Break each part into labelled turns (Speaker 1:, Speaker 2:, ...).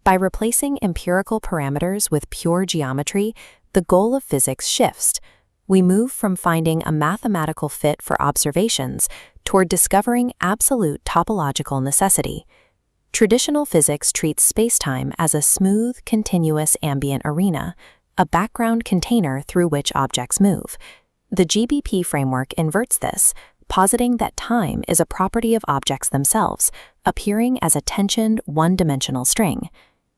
Speaker 1: By replacing empirical parameters with pure geometry, the goal of physics shifts. We move from finding a mathematical fit for observations toward discovering absolute topological necessity. Traditional physics treats spacetime as a smooth, continuous ambient arena, a background container through which objects move. The GBP framework inverts this, positing that time is a property of objects themselves, appearing as a tensioned, one-dimensional string.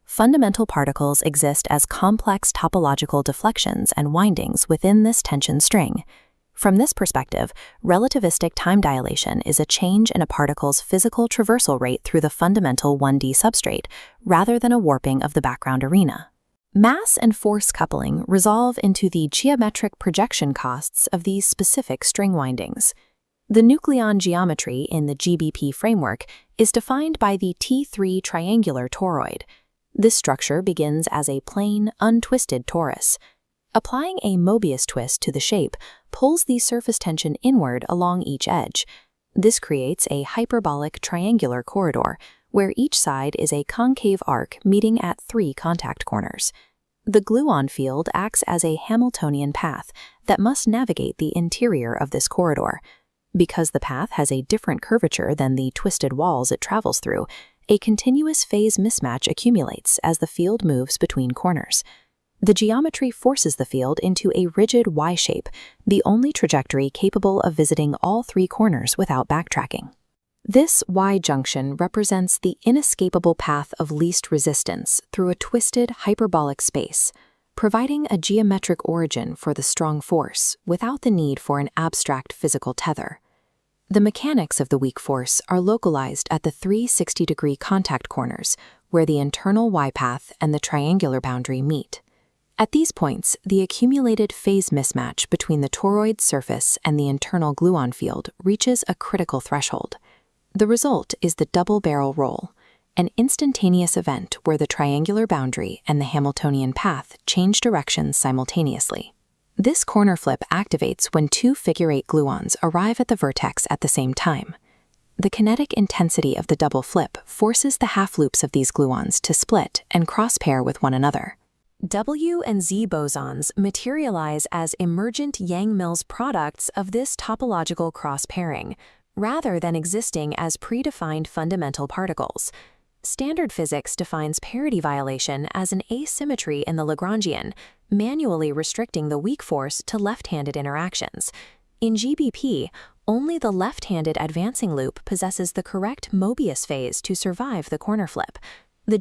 Speaker 1: Fundamental particles exist as complex topological deflections and windings within this tension string. From this perspective, relativistic time dilation is a change in a particle's physical traversal rate through the fundamental 1D substrate, rather than a warping of the background arena. Mass and force coupling resolve into the geometric projection costs of these specific string windings. The nucleon geometry in the GBP framework is defined by the T3 triangular toroid. This structure begins as a plain, untwisted torus. Applying a Mobius twist to the shape pulls the surface tension inward along each edge. This creates a hyperbolic triangular corridor, where each side is a concave arc meeting at 3 contact corners. The gluon field acts as a Hamiltonian path that must navigate the interior of this corridor. Because the path has a different curvature than the twisted walls it travels through, a continuous phase mismatch accumulates as the field moves between corners. The geometry forces the field into a rigid Y shape, the only trajectory capable of visiting all 3 corners without backtracking. This Y junction represents the inescapable path of least resistance through a twisted hyperbolic space, providing a geometric origin for the strong force without the need for an abstract physical tether. The mechanics of the weak force are localized at the 360-degree contact corners, where the internal Y path and the triangular boundary meet. At these points, the accumulated phase mismatch between the toroid surface and the internal gluon field reaches a critical threshold. The result is the double barrel roll, an instantaneous event where the triangular boundary and the Hamiltonian path change directions simultaneously. This corner flip activates when 2 figure-8 gluons arrive at the vertex at the same time. The kinetic intensity of the double flip forces the half-loops of these gluons to split and cross-pair with one another. W and Z bosons materialize as emergent Yang-Mills products of this topological cross-pairing, rather than existing as predefined fundamental particles. Standard physics defines parity violation as an asymmetry in the Lagrangian, manually restricting the weak force to left-handed interactions. In GBP, only the left-handed advancing loop possesses the correct Mobius phase to survive the corner flip. The